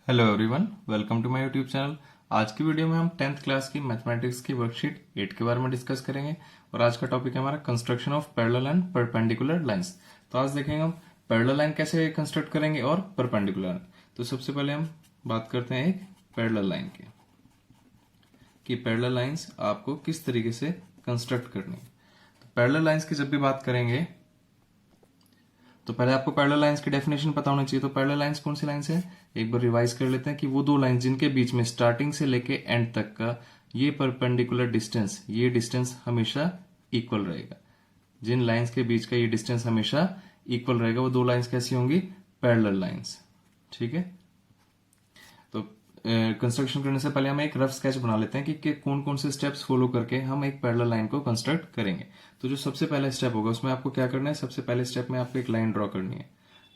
Hello everyone, welcome to my YouTube channel. आज की video में हम 10th क्लास की मैथमेटिक्स की वर्कशीट 8 के बारे में डिस्कस करेंगे और आज का टॉपिक है हमारा construction of parallel and perpendicular lines. तो आज देखेंगे हम पैरेलल लाइन कैसे कंस्ट्रक्ट करेंगे और परपेंडिकुलर। तो सबसे पहले हम बात करते हैं एक पैरेलल लाइन की कि पैरेलल लाइंस आपको किस तरीके से कंस्ट्रक्ट करनी है। तो पैरेलल लाइंस की जब भी बात करेंगे तो पहले आपको पैरेलल लाइंस की डेफिनेशन पता होना चाहिए। तो पैरेलल लाइंस कौन सी लाइंस है, एक बार रिवाइज कर लेते हैं कि वो दो लाइंस जिनके बीच में स्टार्टिंग से लेके एंड तक का ये परपेंडिकुलर डिस्टेंस, ये डिस्टेंस हमेशा इक्वल रहेगा। जिन लाइंस के बीच का ये डिस्टेंस हमेशा इक्वल रहेगा वो दो लाइंस कैसी होंगी, पैरेलल लाइंस। ठीक है, तो कंस्ट्रक्शन करने से पहले हम एक रफ स्केच बना लेते हैं कि कौन कौन से स्टेप्स फॉलो करके हम एक पैरेलल लाइन को कंस्ट्रक्ट करेंगे। तो जो सबसे पहला स्टेप होगा उसमें आपको क्या करना है, सबसे पहले स्टेप में आपको एक लाइन ड्रॉ करनी है।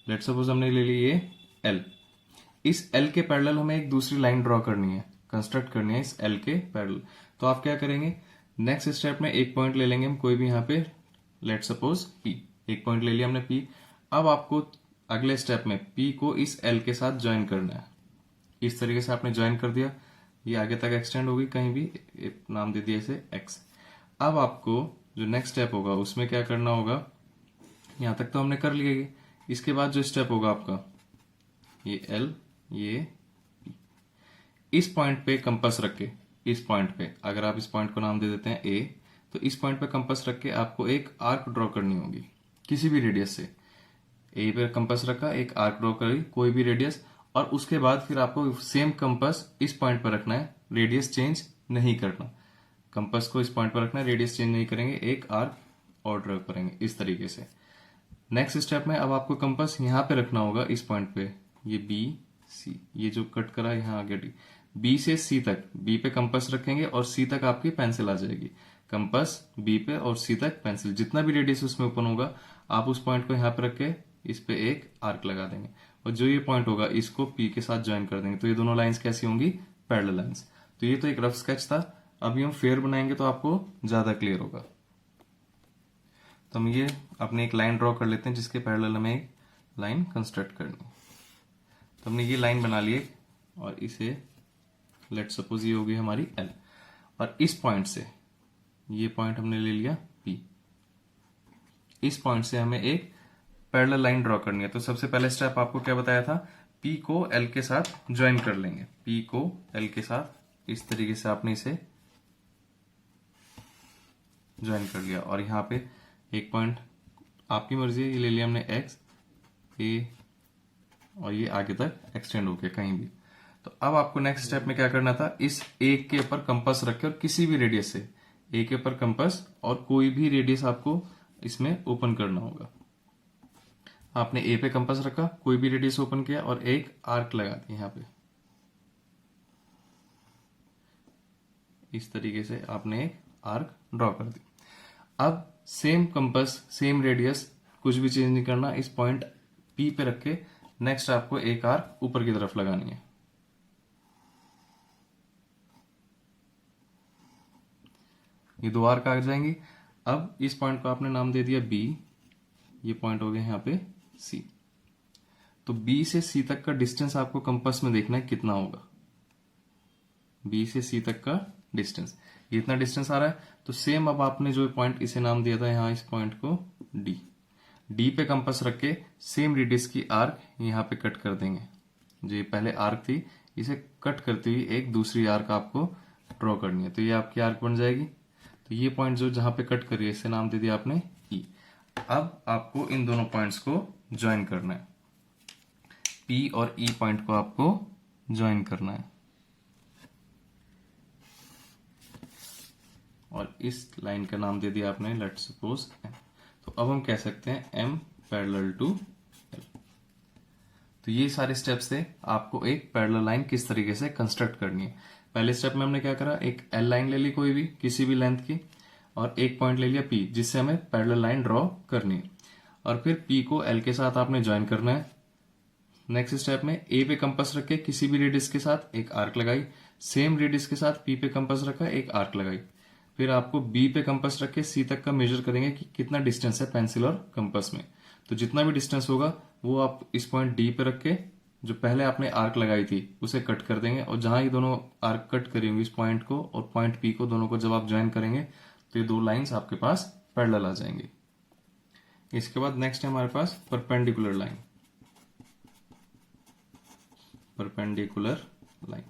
लेट सपोज हमने ले ली ये एल, इस एल के पैरेलल हमें एक दूसरी लाइन ड्रॉ करनी है, कंस्ट्रक्ट करनी है इस एल के पैरेलल। तो आप क्या करेंगे, नेक्स्ट स्टेप में एक पॉइंट ले लेंगे हम कोई भी यहाँ पे, लेट सपोज पी, एक पॉइंट ले लिया हमने पी। अब आपको अगले स्टेप में पी को इस एल के साथ ज्वाइन करना है। इस तरीके से आपने ज्वाइन कर दिया, ये आगे तक एक्सटेंड होगी, कहीं भी नाम दे दिया इसे एक्स। अब आपको जो नेक्स्ट स्टेप होगा उसमें क्या करना होगा, यहां तक तो हमने कर लिया ये। इसके बाद जो स्टेप होगा आपका, ये एल, ये पी, इस पॉइंट पे कंपास रख के, इस पॉइंट पे अगर आप इस पॉइंट को नाम दे देते हैं ए, तो इस पॉइंट पे कंपास रख के आपको एक आर्क ड्रॉ करनी होगी किसी भी रेडियस से। ए पे कंपास रखा, एक आर्क ड्रॉ करी कोई भी रेडियस, और उसके बाद फिर आपको सेम कंपास इस पॉइंट पर रखना है, रेडियस चेंज नहीं करना। कंपास को इस पॉइंट पर रखना है, रेडियस चेंज नहीं करेंगे, एक आर्क और ड्रॉ करेंगे इस तरीके से। नेक्स्ट स्टेप में अब आपको कंपास यहां पे रखना होगा इस पॉइंट पे, ये बी सी, ये जो कट करा है यहाँ आगे डी, बी से सी तक, बी पे कंपास रखेंगे और सी तक आपकी पेंसिल आ जाएगी। कंपास बी पे और सी तक पेंसिल, जितना भी रेडियस उसमें ओपन होगा आप उस पॉइंट को यहाँ पे रख के इस पे एक आर्क लगा देंगे, और जो ये पॉइंट होगा इसको पी के साथ ज्वाइन कर देंगे। तो ये दोनों लाइंस कैसी होंगी, पैरेलल लाइंस। तो ये तो एक रफ स्केच था, अभी हम फेयर बनाएंगे तो आपको ज्यादा क्लियर होगा। तो हम ये अपने एक लाइन ड्रॉ कर लेते हैं जिसके पैरेलल हमें एक लाइन कंस्ट्रक्ट करनी है। तो हमने ये लाइन बना ली और इसे लेट सपोज ये होगी हमारी एल, और इस पॉइंट से, ये पॉइंट हमने ले लिया पी, इस पॉइंट से हमें एक पैरेलल लाइन ड्रॉ करनी है। तो सबसे पहले स्टेप आपको क्या बताया था, पी को एल के साथ ज्वाइन कर लेंगे। पी को एल के साथ इस तरीके से आपने इसे ज्वाइन कर लिया, और यहाँ पे एक पॉइंट आपकी मर्जी है, ये ले लिया हमने एक्स ए, और ये आगे तक एक्सटेंड हो गया कहीं भी। तो अब आपको नेक्स्ट स्टेप में क्या करना था, इस ए के ऊपर कंपास रखे और किसी भी रेडियस से, ए के ऊपर कंपास और कोई भी रेडियस आपको इसमें ओपन करना होगा। आपने ए पे कंपास रखा, कोई भी रेडियस ओपन किया और एक आर्क लगा दी यहाँ पे, इस तरीके से आपने एक आर्क ड्रॉ कर दी। अब सेम कंपास सेम रेडियस, कुछ भी चेंज नहीं करना, इस पॉइंट पी पे रख के नेक्स्ट आपको एक आर्क ऊपर की तरफ लगानी है। ये दो आर्क आ जाएंगी। अब इस पॉइंट को आपने नाम दे दिया बी, ये पॉइंट हो गया यहाँ पे सी। तो बी से सी तक का डिस्टेंस आपको कंपास में देखना है कितना होगा, बी से सी तक का डिस्टेंस, ये इतना डिस्टेंस आ रहा है। तो सेम अब आपने जो पॉइंट इसे नाम दिया था यहाँ, इस पॉइंट को डी, डी पे कंपास रख के सेम रेडियस की आर्क यहाँ पे कट कर देंगे। जो ये पहले आर्क थी इसे कट करते हुए एक दूसरी आर्क आपको ड्रॉ करनी है, तो ये आपकी आर्क बन जाएगी। तो ये पॉइंट जो जहां पे कट करी है इसे नाम दे दिया आपने ई। अब आपको इन दोनों पॉइंट्स को ज्वाइन करना है, पी और ई पॉइंट को आपको ज्वाइन करना है, और इस लाइन का नाम दे दिया आपने लेट सपोज एम। तो अब हम कह सकते हैं एम पैरेलल टू एल। तो ये सारे स्टेप्स थे आपको एक पैरेलल लाइन किस तरीके से कंस्ट्रक्ट करनी है। पहले स्टेप में हमने क्या करा, एक एल लाइन ले ली कोई भी किसी भी लेंथ की, और एक पॉइंट ले लिया पी जिससे हमें पैरेलल लाइन ड्रॉ करनी है, और फिर पी को एल के साथ आपने ज्वाइन करना है। नेक्स्ट स्टेप में ए पे कंपास रख के किसी भी रेडियस के साथ एक आर्क लगाई, सेम रेडियस के साथ पी पे कंपास रखा, एक आर्क लगाई। फिर आपको बी पे कंपास रख के सी तक का मेजर करेंगे कि कितना डिस्टेंस है पेंसिल और कंपास में। तो जितना भी डिस्टेंस होगा वो आप इस पॉइंट डी पे रख के जो पहले आपने आर्क लगाई थी उसे कट कर देंगे, और जहां ये दोनों आर्क कट करी होंगी इस पॉइंट को और पॉइंट पी को, दोनों को जब आप ज्वाइन करेंगे तो ये दो लाइंस आपके पास पैरेलल आ जाएंगी। इसके बाद नेक्स्ट है हमारे पास परपेंडिकुलर लाइन। परपेंडिकुलर लाइन,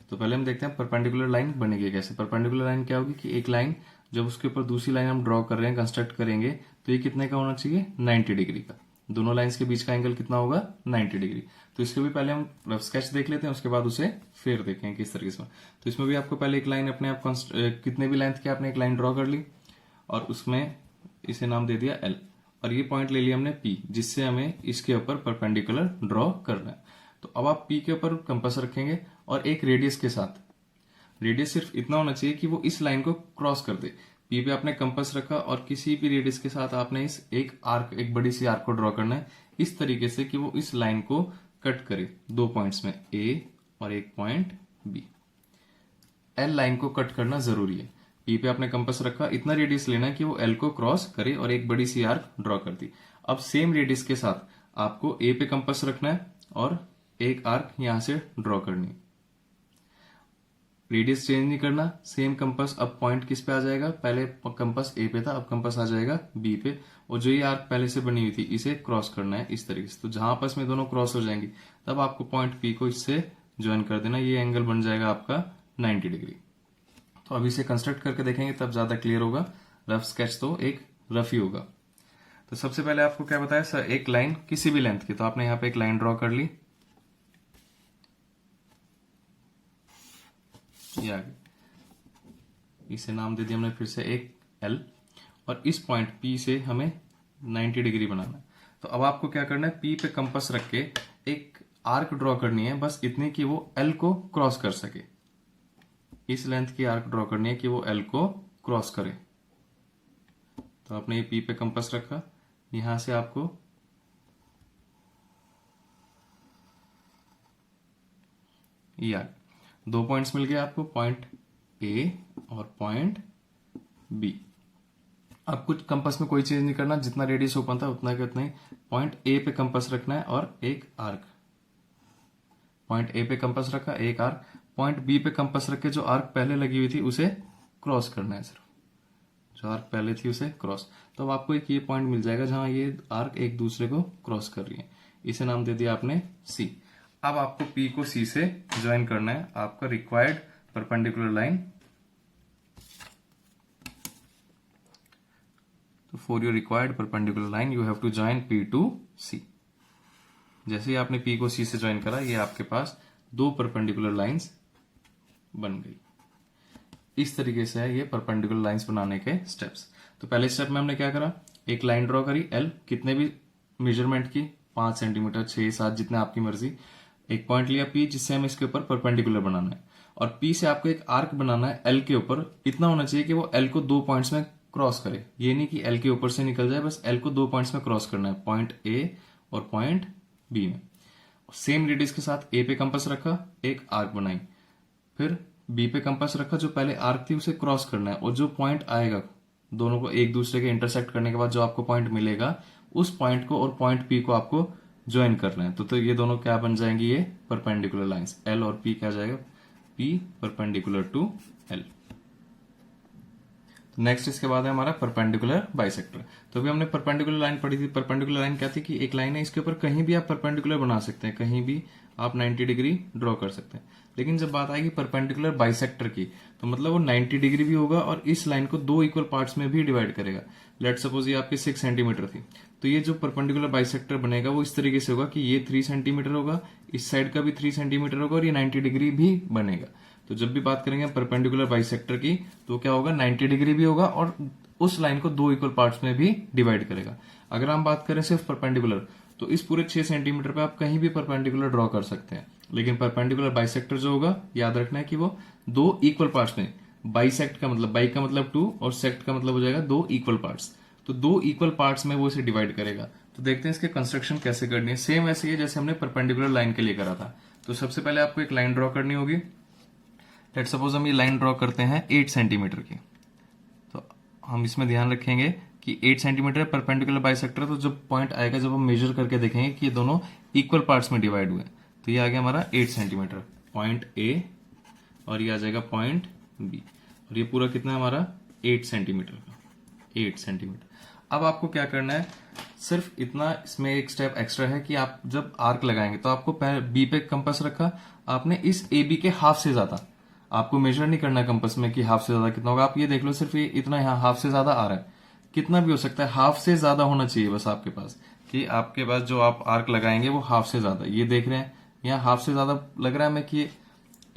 तो पहले हम देखते हैं परपेंडिकुलर लाइन बनेगी कैसे। परपेंडिकुलर लाइन क्या होगी कि एक लाइन जब उसके ऊपर दूसरी लाइन हम ड्रॉ कर रहे हैं, कंस्ट्रक्ट करेंगे, तो ये कितने का होना चाहिए, 90 डिग्री का। दोनों लाइंस के बीच का एंगल कितना होगा, 90 डिग्री। तो इसके भी पहले हम रफ स्केच देख लेते हैं, उसके बाद उसे फिर देखेंगे किस तरीके से। तो इसमें भी आपको पहले एक लाइन अपने आप कितने भी लेंथ की आपने एक लाइन ड्रॉ कर ली और उसमें इसे नाम दे दिया L, और ये पॉइंट ले लिया हमने P, जिससे हमें इसके ऊपर परपेंडिकुलर ड्रॉ करना है। तो अब आप P के ऊपर कंपास रखेंगे और एक रेडियस के साथ, रेडियस सिर्फ इतना होना चाहिए कि वो इस लाइन को क्रॉस कर दे। P पे आपने कंपास रखा और किसी भी रेडियस के साथ आपने इस एक आर्क, एक बड़ी सी आर्क को ड्रॉ करना है इस तरीके से कि वो इस लाइन को कट करे दो पॉइंट्स में, A और एक पॉइंट B। L लाइन को कट करना जरूरी है। P पे आपने कंपास रखा, इतना रेडियस लेना है कि वो L को क्रॉस करे और एक बड़ी सी आर्क ड्रॉ कर दी। अब सेम रेडियस के साथ आपको A पे कंपास रखना है और एक आर्क यहां से ड्रॉ करनी है। रेडियस चेंज नहीं करना, सेम कंपास। अब पॉइंट किस पे आ जाएगा, पहले कंपास A पे था, अब कंपास आ जाएगा B पे, और जो ये आर्क पहले से बनी हुई थी इसे क्रॉस करना है इस तरीके से। तो जहां आपस में दोनों क्रॉस हो जाएंगी तब आपको पॉइंट P को इससे ज्वाइन कर देना, ये एंगल बन जाएगा आपका 90 डिग्री। तो अब इसे कंस्ट्रक्ट करके देखेंगे तब ज्यादा क्लियर होगा, रफ स्केच तो एक रफ ही होगा। तो सबसे पहले आपको क्या बताया सर, एक लाइन किसी भी लेंथ की, तो आपने यहाँ पे एक लाइन ड्रॉ कर ली, ये आगे, इसे नाम दे दिया हमने फिर से एक L, और इस पॉइंट P से हमें 90 डिग्री बनाना है। तो अब आपको क्या करना है, P पे कंपास रख के एक आर्क ड्रॉ करनी है, बस इतनी कि वो L को क्रॉस कर सके। इस लेंथ की आर्क ड्रॉ करनी है कि वो L को क्रॉस करे। तो आपने ये P पे कंपास रखा, यहां से आपको ये आर्क, दो पॉइंट्स मिल गए आपको, पॉइंट A और पॉइंट B। अब कुछ कंपास में कोई चेंज नहीं करना, जितना रेडियस ओपन था उतना का उतना ही। पॉइंट A पे कंपास रखना है और एक आर्क, पॉइंट A पे कंपास रखा, एक आर्क, पॉइंट B पे कंपास रख के जो आर्क पहले लगी हुई थी उसे क्रॉस करना है, सिर्फ जो आर्क पहले थी उसे क्रॉस। तो अब आपको एक ये पॉइंट मिल जाएगा जहां ये आर्क एक दूसरे को क्रॉस कर रही है, इसे नाम दे दिया आपने C। अब आपको P को C से ज्वाइन करना है, आपका रिक्वायर्ड परपेंडिकुलर लाइन। तो for your required perpendicular line you have to join P to C। जैसे ही आपने P को C से ज्वाइन करा, ये आपके पास दो परपेंडिकुलर लाइंस बन गई। इस तरीके से है ये परपेंडिकुलर लाइंस बनाने के स्टेप्स। तो पहले स्टेप में हमने क्या करा, एक लाइन ड्रॉ करी L, कितने भी मेजरमेंट की, 5 सेंटीमीटर, 6, 7, जितने आपकी मर्जी। एक पॉइंट लिया P, जिससे हमें इसके ऊपर परपेंडिकुलर बनाना है, और P से आपको एक आर्क बनाना है L के ऊपर। इतना होना चाहिए कि वो L को दो पॉइंट्स में क्रॉस करे, ये नहीं कि L के ऊपर से निकल जाए, बस L को दो पॉइंट्स में क्रॉस करना है, पॉइंट A और पॉइंट B में। सेम रेडियस के साथ A पे कंपास रखा, एक आर्क बनाई, फिर B पे कंपास रखा, जो पहले आर्क थी उसे क्रॉस करना है, और जो पॉइंट आएगा दोनों को एक दूसरे के इंटरसेक्ट करने के बाद जो आपको पॉइंट मिलेगा, उस पॉइंट को और पॉइंट P को आपको ज्वाइन करना है। तो ये दोनों क्या बन जाएंगी, ये परपेंडिकुलर लाइंस। L और P क्या जाएगा, P perpendicular to L। Next इसके बाद है हमारा परपेंडिकुलर बाइसेक्टर। तो अभी हमने परपेंडिकुलर लाइन पढ़ी थी। परपेंडिकुलर लाइन क्या थी कि एक लाइन है, इसके ऊपर कहीं भी आप परपेंडिकुलर बना सकते हैं, कहीं भी आप 90 डिग्री ड्रॉ कर सकते हैं। लेकिन जब बात आएगी परपेंडिकुलर बाइसेक्टर की, तो मतलब वो 90 डिग्री भी होगा और इस लाइन को दो इक्वल पार्ट्स में भी डिवाइड करेगा। लेट सपोज ये आपकी 6 सेंटीमीटर थी, तो ये जो परपेंडिकुलर बाइसेक्टर बनेगा वो इस तरीके से होगा कि ये 3 सेंटीमीटर होगा, इस साइड का भी 3 सेंटीमीटर होगा, और ये 90 डिग्री भी बनेगा। तो जब भी बात करेंगे परपेंडिकुलर बाइसेक्टर की, तो क्या होगा, 90 डिग्री भी होगा और उस लाइन को दो इक्वल पार्ट्स में भी डिवाइड करेगा। अगर हम बात करें सिर्फ परपेंडिकुलर, तो इस पूरे 6 सेंटीमीटर पे आप कहीं भी परपेंडिकुलर ड्रॉ कर सकते हैं। लेकिन परपेंडिकुलर बाइसेक्टर जो होगा, याद रखना है कि वो दो इक्वल पार्ट्स में, बाइसेक्ट का मतलब, बाई का मतलब 2 और सेक्ट का मतलब हो जाएगा दो इक्वल पार्ट्स, तो दो इक्वल पार्ट्स में वो इसे डिवाइड करेगा। तो देखते हैं इसके कंस्ट्रक्शन कैसे करनी है। सेम ऐसे ही है जैसे हमने परपेंडिकुलर लाइन के लिए करा था। तो सबसे पहले आपको एक लाइन ड्रॉ करनी होगी। लेट्स सपोज हम ये लाइन ड्रॉ करते हैं 8 सेंटीमीटर की, तो हम इसमें ध्यान रखेंगे कि 8 सेंटीमीटर परपेंडिकुलर बाइसेक्टर, तो जब पॉइंट आएगा जब हम मेजर करके देखेंगे कि ये दोनों इक्वल पार्ट्स में डिवाइड हुए, तो ये आ गया हमारा 8 सेंटीमीटर पॉइंट ए, और ये आ जाएगा पॉइंट बी, और ये पूरा कितना है हमारा 8 सेंटीमीटर का, 8 सेंटीमीटर। अब आपको क्या करना है, सिर्फ इतना, इसमें एक स्टेप एक्स्ट्रा है कि आप जब आर्क लगाएंगे तो आपको बी पे कंपास रखा, आपने इस ए बी के हाफ से ज्यादा, आपको मेजर नहीं करना कंपास में कि हाफ से ज्यादा कितना होगा। आप ये देख लो, सिर्फ ये इतना यहाँ हाफ से ज्यादा आ रहा है, कितना भी हो सकता है, हाफ से ज्यादा होना चाहिए बस आपके पास, कि आपके पास जो आप आर्क लगाएंगे वो हाफ से ज्यादा, ये देख रहे हैं यहाँ हाफ से ज्यादा लग रहा है हमें कि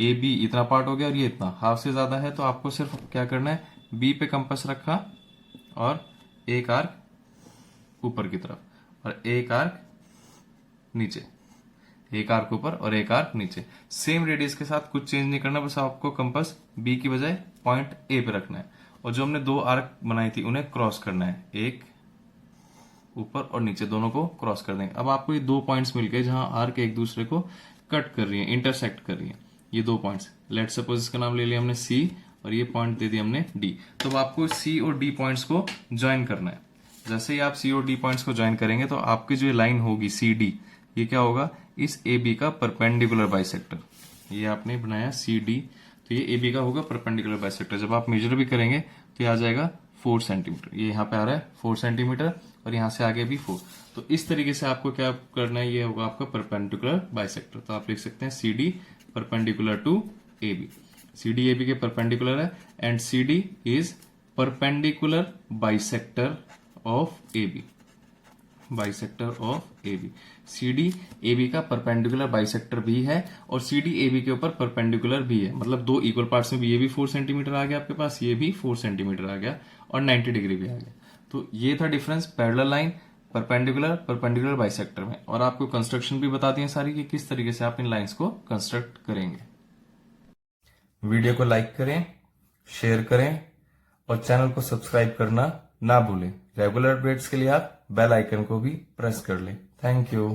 ए बी इतना पार्ट हो गया और ये इतना हाफ से ज्यादा है, तो आपको सिर्फ क्या करना है, बी पे कंपास रखा और एक आर्क ऊपर की तरफ और एक आर्क नीचे, एक आर्क ऊपर और एक आर्क नीचे, सेम रेडियस के साथ, कुछ चेंज नहीं करना, बस आपको कंपास बी की बजाय पॉइंट ए पे रखना है, और जो हमने दो आर्क बनाई थी उन्हें क्रॉस करना है, एक ऊपर और नीचे दोनों को क्रॉस कर देंगे। अब आपको ये दो पॉइंट्स मिल गए जहां आर्क एक दूसरे को कट कर रही है, इंटरसेक्ट कर रही है, ये दो पॉइंट्स, लेट सपोज इसका नाम ले लिया हमने सी और ये पॉइंट दे दिया हमने डी। तो अब आपको सी और डी पॉइंट्स को ज्वाइन करना है। जैसे ही आप सी और डी पॉइंट्स को ज्वाइन करेंगे तो आपकी जो लाइन होगी सी डी, ये क्या होगा, इस ए बी का परपेंडिकुलर बाइसेक्टर। ये आपने बनाया सी डी, तो ये ए बी का होगा परपेंडिकुलर बाइसेक्टर। जब आप मेजर भी करेंगे तो ये आ जाएगा 4 सेंटीमीटर, ये यहाँ पे आ रहा है 4 सेंटीमीटर और यहाँ से आगे भी 4। तो इस तरीके से आपको क्या करना है, ये होगा आपका परपेंडिकुलर बाइसेक्टर। तो आप लिख सकते हैं C D perpendicular to A B, C D A B के परपेंडिकुलर है, and C D is perpendicular bisector of A B, bisector of A B. C D A B का परपेंडिकुलर बाइसेक्टर भी है और सी डी ए बी के ऊपर perpendicular भी है, मतलब दो इक्वल पार्ट्स में भी, ये भी 4 सेंटीमीटर आ गया आपके पास, ये भी 4 सेंटीमीटर आ गया और 90 डिग्री भी आ गया। तो ये था difference parallel line, perpendicular bisector में। और आपको कंस्ट्रक्शन भी बता दी है सारी कि किस तरीके से आप इन लाइंस को कंस्ट्रक्ट करेंगे। वीडियो को लाइक करें, शेयर करें और चैनल को सब्सक्राइब करना ना भूलें। रेगुलर अपडेट्स के लिए आप बेल आइकन को भी प्रेस कर लें। Thank you.